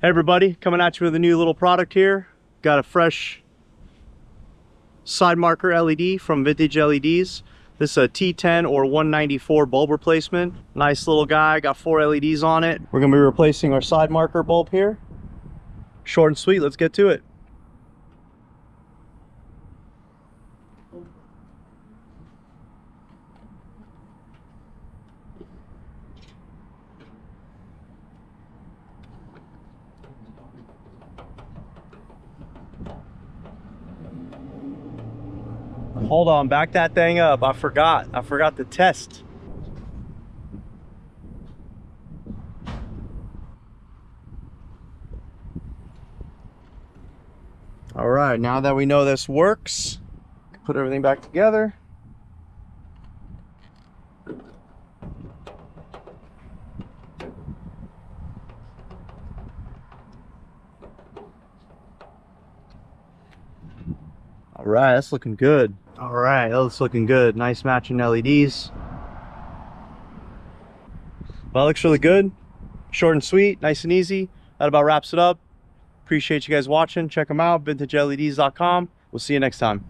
Hey everybody, coming at you with a new little product here. Got a fresh side marker LED from Vintage LEDs. This is a T10 or 194 bulb replacement. Nice little guy, got 4 LEDs on it. We're gonna be replacing our side marker bulb here. Short and sweet, let's get to it. Hold on, back that thing up. I forgot the test. All right, now that we know this works, put everything back together. All right, that's looking good. All right, that's looking good. Nice matching LEDs. Well, that looks really good. Short and sweet, nice and easy. That about wraps it up. Appreciate you guys watching. Check them out, vintageleds.com. We'll see you next time.